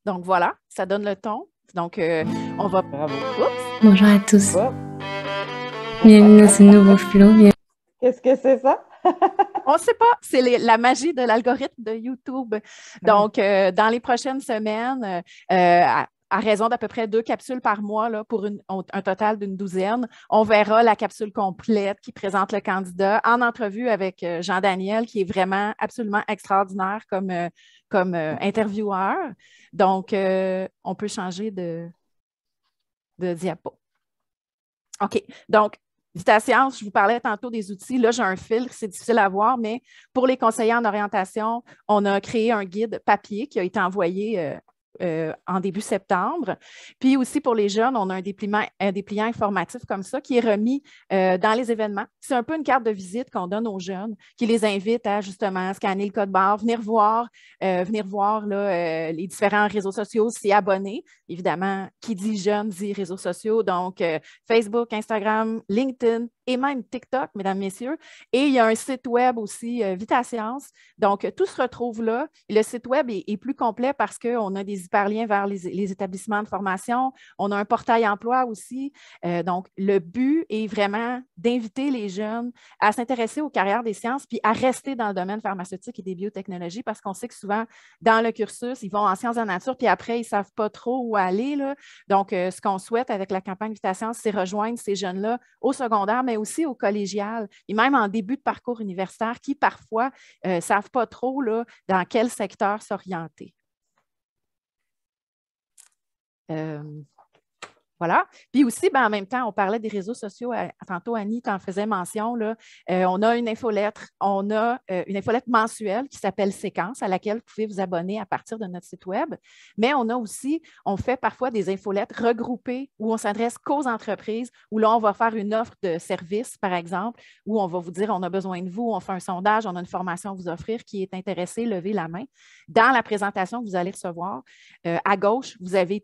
Donc, voilà, ça donne le ton. Donc, on va... Bravo. Oups. Bonjour à tous. Oups. Bienvenue dans ce nouveau flow. Qu'est-ce que c'est ça? On ne sait pas, c'est la magie de l'algorithme de YouTube. Donc, dans les prochaines semaines, à raison d'à peu près 2 capsules par mois là, pour un total d'une 12aine, on verra la capsule complète qui présente le candidat en entrevue avec Jean-Daniel, qui est vraiment absolument extraordinaire comme intervieweur. Donc, on peut changer de diapo. OK, donc, Vitascience, je vous parlais tantôt des outils. Là, j'ai un filtre, c'est difficile à voir, mais pour les conseillers en orientation, on a créé un guide papier qui a été envoyé en début septembre. Puis aussi pour les jeunes, on a un dépliant informatif comme ça qui est remis dans les événements. C'est un peu une carte de visite qu'on donne aux jeunes qui les invite à justement scanner le code barre, venir voir là, les différents réseaux sociaux, s'y abonner. Évidemment, qui dit jeune dit réseaux sociaux, donc Facebook, Instagram, LinkedIn et même TikTok, mesdames, messieurs. Et il y a un site web aussi, Vitascience. Donc, tout se retrouve là. Et le site web est plus complet parce qu'on a des hyperliens vers les établissements de formation. On a un portail emploi aussi. Donc, le but est vraiment d'inviter les jeunes à s'intéresser aux carrières des sciences puis à rester dans le domaine pharmaceutique et des biotechnologies parce qu'on sait que souvent, dans le cursus, ils vont en sciences de la nature puis après, ils ne savent pas trop où aller, là. Donc, ce qu'on souhaite avec la campagne Vitascience, c'est rejoindre ces jeunes-là au secondaire, mais aussi au collégial et même en début de parcours universitaire qui, parfois, ne savent pas trop là, dans quel secteur s'orienter. Voilà. Puis aussi, en même temps, on parlait des réseaux sociaux. Tantôt, Annie t'en faisais mention. Là, on a une infolettre. On a une infolettre mensuelle qui s'appelle Séquence, à laquelle vous pouvez vous abonner à partir de notre site Web. Mais on fait parfois des infolettres regroupées où on s'adresse qu'aux entreprises, où là, on va faire une offre de service, par exemple, où on va vous dire on a besoin de vous, on fait un sondage, on a une formation à vous offrir. Qui est intéressé, levez la main. Dans la présentation que vous allez recevoir, à gauche, vous avez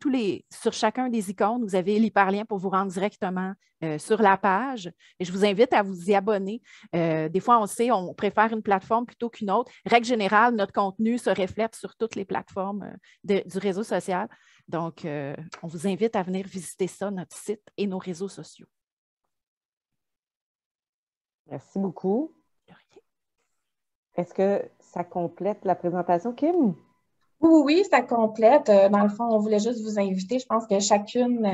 sur chacun des icônes, vous avez l'hyperlien pour vous rendre directement sur la page. Et je vous invite à vous y abonner. Des fois, on sait, on préfère une plateforme plutôt qu'une autre. Règle générale, notre contenu se reflète sur toutes les plateformes du réseau social. Donc, on vous invite à venir visiter ça, notre site et nos réseaux sociaux. Merci beaucoup. Est-ce que ça complète la présentation, Kim? Oui, ça complète. Dans le fond, on voulait juste vous inviter. Je pense que chacune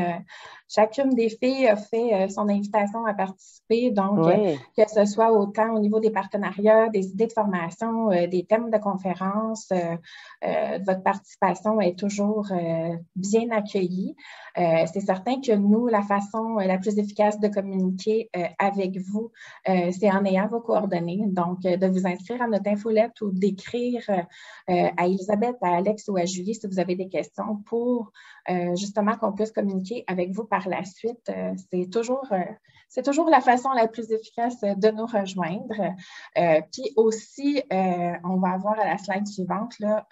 des filles a fait son invitation à participer. Donc, que ce soit autant au niveau des partenariats, des idées de formation, des thèmes de conférence, votre participation est toujours bien accueillie. C'est certain que nous, la façon la plus efficace de communiquer avec vous, c'est en ayant vos coordonnées. Donc, de vous inscrire à notre infolette ou d'écrire à Elisabeth, à Alex ou à Julie si vous avez des questions pour justement qu'on puisse communiquer avec vous par la suite. C'est toujours la façon la plus efficace de nous rejoindre. Puis aussi, on va avoir à la slide suivante, là,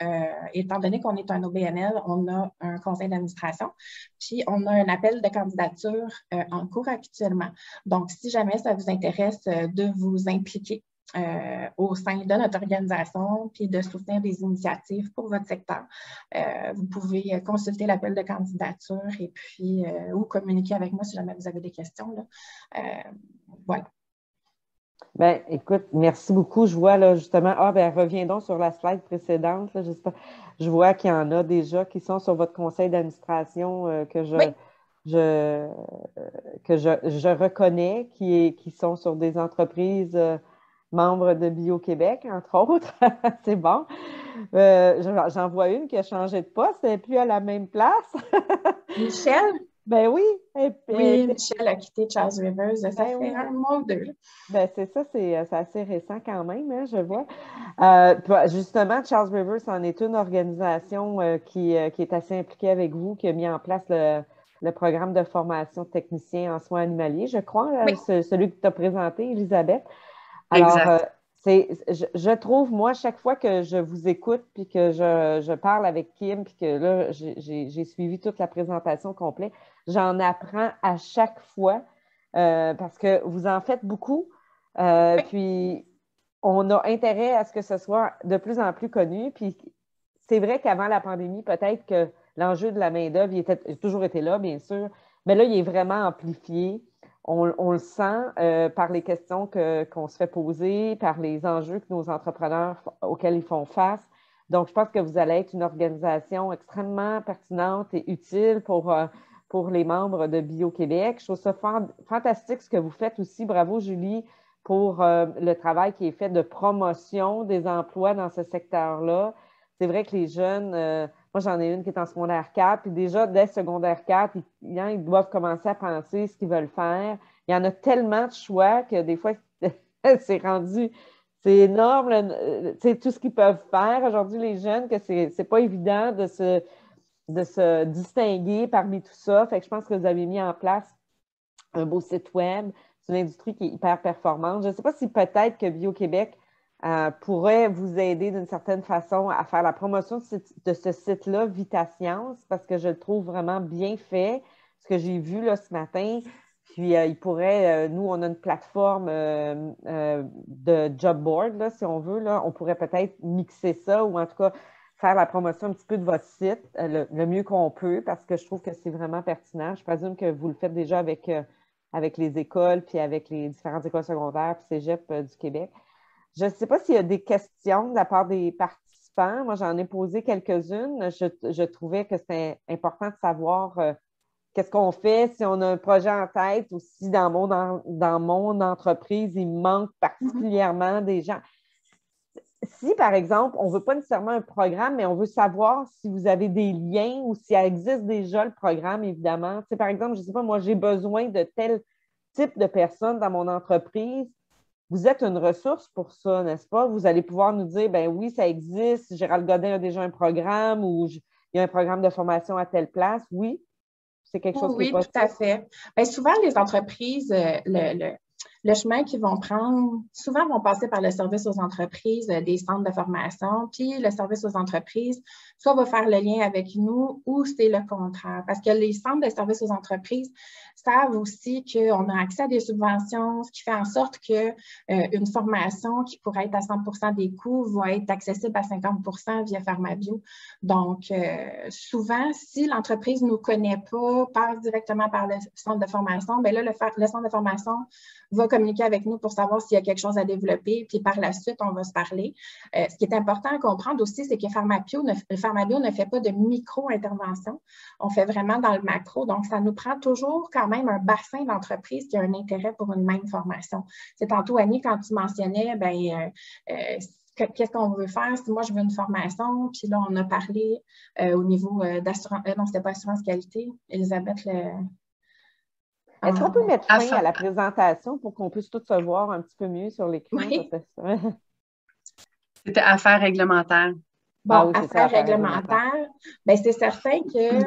étant donné qu'on est un OBNL, on a un conseil d'administration, puis on a un appel de candidature en cours actuellement. Donc, si jamais ça vous intéresse de vous impliquer au sein de notre organisation, puis de soutenir des initiatives pour votre secteur. Vous pouvez consulter l'appel de candidature et puis ou communiquer avec moi si jamais vous avez des questions. Là. Voilà. Bien, écoute, merci beaucoup. Je vois là justement, reviens donc sur la slide précédente. Là, je vois qu'il y en a déjà qui sont sur votre conseil d'administration que je reconnais, qui sont sur des entreprises membres de Bio-Québec, entre autres. C'est bon. J'en vois une qui a changé de poste, elle n'est plus à la même place. Michel? Ben oui. Oui, Michel a quitté Charles Rivers. Ça fait un mois ou deux. Ben c'est ça, c'est assez récent quand même, hein, je vois. Justement, Charles Rivers en est une organisation qui est assez impliquée avec vous, qui a mis en place le programme de formation de technicien en soins animaliers, je crois, celui que tu as présenté, Elisabeth. Alors, je trouve, moi, chaque fois que je vous écoute puis que je parle avec Kim puis que là, j'ai suivi toute la présentation complète, j'en apprends à chaque fois parce que vous en faites beaucoup. Puis, on a intérêt à ce que ce soit de plus en plus connu. Puis, c'est vrai qu'avant la pandémie, peut-être que l'enjeu de la main-d'œuvre a toujours été là, bien sûr, mais là, il est vraiment amplifié. On le sent par les questions qu'on se fait poser, par les enjeux que nos entrepreneurs auxquels ils font face. Donc, je pense que vous allez être une organisation extrêmement pertinente et utile pour les membres de Bio-Québec. Je trouve ça fantastique ce que vous faites aussi. Bravo, Julie, pour le travail qui est fait de promotion des emplois dans ce secteur-là. C'est vrai que les jeunes, moi j'en ai une qui est en secondaire 4, puis déjà dès secondaire 4, ils doivent commencer à penser ce qu'ils veulent faire. Il y en a tellement de choix que des fois, c'est énorme, tout ce qu'ils peuvent faire aujourd'hui, les jeunes, que c'est pas évident de se distinguer parmi tout ça. Fait que je pense que vous avez mis en place un beau site web. C'est une industrie qui est hyper performante. Je ne sais pas si peut-être que Bio-Québec pourrait vous aider d'une certaine façon à faire la promotion de ce site-là, VitaScience, parce que je le trouve vraiment bien fait, ce que j'ai vu là, ce matin. Puis, il pourrait, nous, on a une plateforme de job board, là, si on veut. Là, on pourrait peut-être mixer ça ou en tout cas faire la promotion un petit peu de votre site le mieux qu'on peut parce que je trouve que c'est vraiment pertinent. Je présume que vous le faites déjà avec les écoles puis avec les différentes écoles secondaires puis cégep du Québec. Je ne sais pas s'il y a des questions de la part des participants. Moi, j'en ai posé quelques-unes. Je trouvais que c'était important de savoir qu'est-ce qu'on fait si on a un projet en tête ou si dans mon entreprise, il manque particulièrement des gens. si, par exemple, on ne veut pas nécessairement un programme, mais on veut savoir si vous avez des liens ou s'il existe déjà le programme, évidemment. Tu sais, par exemple, je ne sais pas, moi, j'ai besoin de tel type de personnes dans mon entreprise. Vous êtes une ressource pour ça, n'est-ce pas? Vous allez pouvoir nous dire, ben oui, ça existe, Gérald Godin a déjà un programme ou il y a un programme de formation à telle place. Oui, c'est quelque chose qui est possible. Oui, tout à fait. Bien, souvent, les entreprises, le chemin qu'ils vont prendre, souvent vont passer par le service aux entreprises des centres de formation, puis le service aux entreprises, soit va faire le lien avec nous ou c'est le contraire. Parce que les centres de service aux entreprises savent aussi qu'on a accès à des subventions, ce qui fait en sorte qu'une formation qui pourrait être à 100% des coûts va être accessible à 50% via PharmaBio. Donc, souvent, si l'entreprise ne nous connaît pas, passe directement par le centre de formation, bien là, le centre de formation va communiquer avec nous pour savoir s'il y a quelque chose à développer, puis par la suite, on va se parler. Ce qui est important à comprendre aussi, c'est que PharmaBio ne fait pas de micro-intervention. On fait vraiment dans le macro. Donc, ça nous prend toujours quand même un bassin d'entreprise qui a un intérêt pour une même formation. C'est tantôt, Annie, quand tu mentionnais, qu'est-ce qu'on veut faire? Si moi, je veux une formation, puis là, on a parlé au niveau d'assurance, non, c'était pas assurance qualité, Elisabeth, est-ce qu'on peut mettre fin à la présentation pour qu'on puisse tous se voir un petit peu mieux sur l'écran? Oui. C'était affaires réglementaires. Bon, affaires réglementaires, bien, c'est certain que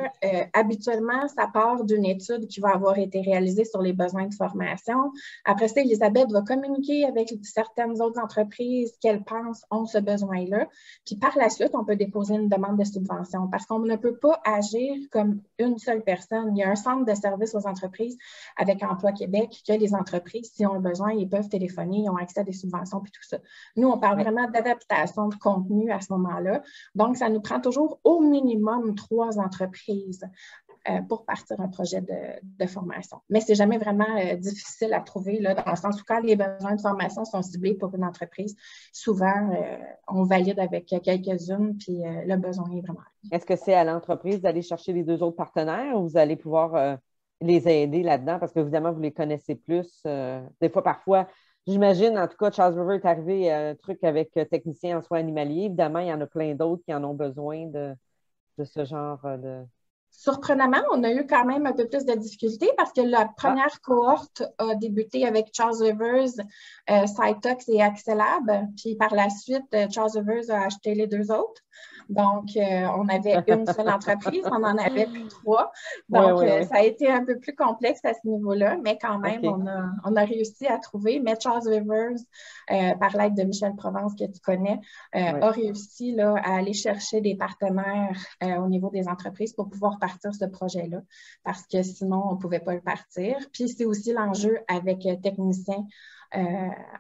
habituellement, ça part d'une étude qui va avoir été réalisée sur les besoins de formation. Après ça, Elisabeth va communiquer avec certaines autres entreprises qu'elles pensent ont ce besoin-là. Puis par la suite, on peut déposer une demande de subvention parce qu'on ne peut pas agir comme une seule personne. Il y a un centre de services aux entreprises avec Emploi Québec que les entreprises, s'ils ont besoin, ils peuvent téléphoner, ils ont accès à des subventions puis tout ça. Nous, on parle vraiment d'adaptation de contenu à ce moment-là. Donc, ça nous prend toujours au minimum 3 entreprises pour partir un projet de formation. Mais ce n'est jamais vraiment difficile à trouver, là, dans le sens où quand les besoins de formation sont ciblés pour une entreprise, souvent, on valide avec quelques-unes, puis le besoin est vraiment. Est-ce que c'est à l'entreprise d'aller chercher les 2 autres partenaires ou vous allez pouvoir les aider là-dedans? Parce qu'évidemment, vous les connaissez plus. Des fois, parfois, j'imagine, en tout cas, Charles River est arrivé à un truc avec technicien en soins animaliers. Évidemment, il y en a plein d'autres qui en ont besoin de ce genre de... Surprenamment, on a eu quand même un peu plus de difficultés parce que la première cohorte a débuté avec Charles Rivers, Cytox et Axelab. Puis par la suite, Charles Rivers a acheté les 2 autres. Donc, on avait une seule entreprise, on en avait plus 3. Donc, ça a été un peu plus complexe à ce niveau-là, mais quand même, on a réussi à trouver. Mais Charles Rivers, par l'aide de Michel Provence, que tu connais, a réussi là, à aller chercher des partenaires au niveau des entreprises pour pouvoir partir ce projet-là, parce que sinon, on ne pouvait pas le partir. Puis, c'est aussi l'enjeu avec techniciens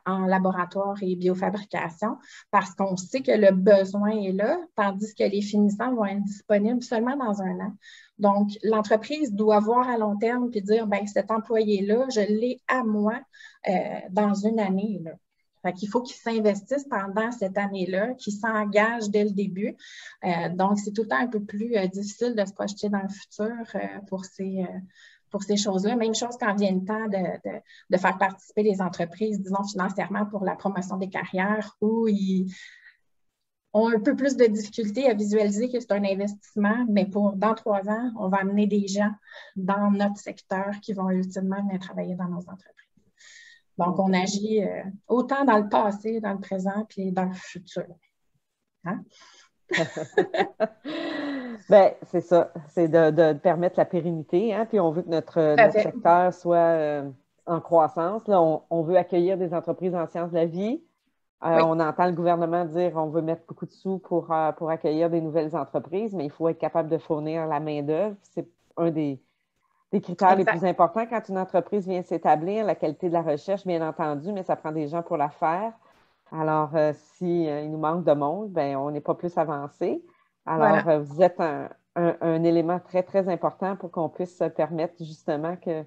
en laboratoire et biofabrication, parce qu'on sait que le besoin est là, tandis que les finissants vont être disponibles seulement dans 1 an. Donc, l'entreprise doit voir à long terme et dire, bien, cet employé-là, je l'ai à moi dans 1 année. Là. Fait qu'il faut qu'ils s'investissent pendant cette année-là, qu'ils s'engagent dès le début. Donc, c'est tout le temps un peu plus difficile de se projeter dans le futur pour ces choses-là. Même chose quand vient le temps de faire participer les entreprises, disons financièrement, pour la promotion des carrières, où ils ont un peu plus de difficultés à visualiser que c'est un investissement, mais dans 3 ans, on va amener des gens dans notre secteur qui vont ultimement venir travailler dans nos entreprises. Donc, on agit autant dans le passé, dans le présent, puis dans le futur. Hein? Bien, c'est ça, c'est de permettre la pérennité, hein? Puis on veut que notre secteur soit en croissance. Là, on veut accueillir des entreprises en sciences de la vie. On entend le gouvernement dire qu'on veut mettre beaucoup de sous pour accueillir des nouvelles entreprises, mais il faut être capable de fournir la main-d'œuvre. C'est un des critères les plus importants quand une entreprise vient s'établir, la qualité de la recherche, bien entendu, mais ça prend des gens pour la faire. Alors, s'il nous manque de monde, bien, on n'est pas plus avancé. Alors, vous êtes un élément très, très important pour qu'on puisse permettre justement que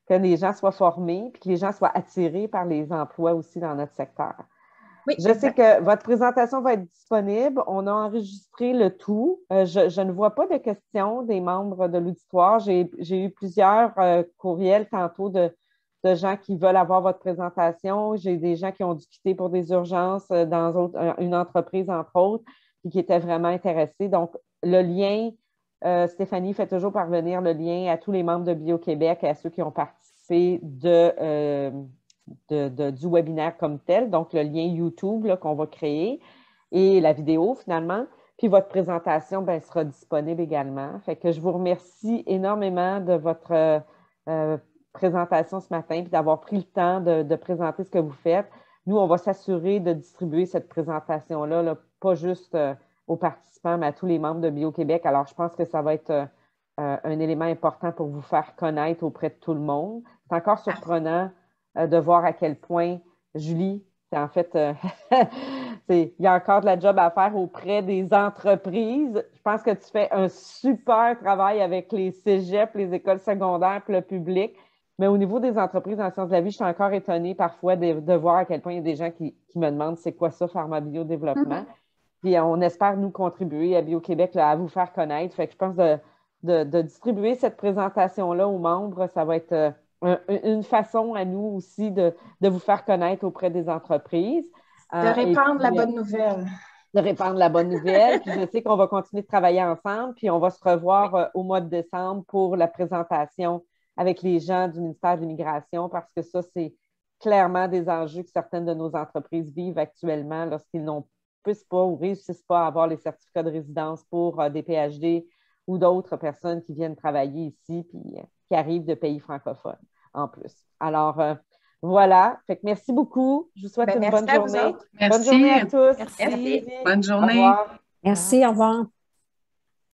les gens soient formés et que les gens soient attirés par les emplois aussi dans notre secteur. Oui, je sais que votre présentation va être disponible. On a enregistré le tout. Je ne vois pas de questions des membres de l'auditoire. J'ai eu plusieurs courriels tantôt de de gens qui veulent avoir votre présentation. J'ai des gens qui ont dû quitter pour des urgences dans une entreprise, entre autres, et qui étaient vraiment intéressés. Donc, le lien, Stéphanie fait toujours parvenir le lien à tous les membres de Bio-Québec et à ceux qui ont participé du webinaire comme tel, donc le lien YouTube qu'on va créer et la vidéo finalement. Puis votre présentation sera disponible également. Fait que je vous remercie énormément de votre présentation ce matin puis d'avoir pris le temps de présenter ce que vous faites. Nous, on va s'assurer de distribuer cette présentation-là, pas juste aux participants, mais à tous les membres de Bio-Québec. Alors, je pense que ça va être un élément important pour vous faire connaître auprès de tout le monde. C'est encore surprenant de voir à quel point, Julie, en fait, il y a encore de la job à faire auprès des entreprises. Je pense que tu fais un super travail avec les cégeps, les écoles secondaires et le public. Mais au niveau des entreprises en sciences de la vie, je suis encore étonnée parfois de voir à quel point il y a des gens qui me demandent c'est quoi ça, pharma-biodéveloppement. Puis on espère nous contribuer à Bio-Québec à vous faire connaître. Fait que je pense de distribuer cette présentation-là aux membres, ça va être une façon à nous aussi de vous faire connaître auprès des entreprises. De répandre la bonne nouvelle. De répandre la bonne nouvelle. Puis je sais qu'on va continuer de travailler ensemble, puis on va se revoir au mois de décembre pour la présentation avec les gens du ministère de l'Immigration, parce que ça, c'est clairement des enjeux que certaines de nos entreprises vivent actuellement lorsqu'ils n'ont puissent pas ou réussissent pas à avoir les certificats de résidence pour des PhD ou d'autres personnes qui viennent travailler ici puis qui arrivent de pays francophones en plus. Alors, voilà. Fait que merci beaucoup. Je vous souhaite une bonne journée. Merci. Bonne journée à tous. Merci. Bonne journée. Au revoir. Merci, au revoir.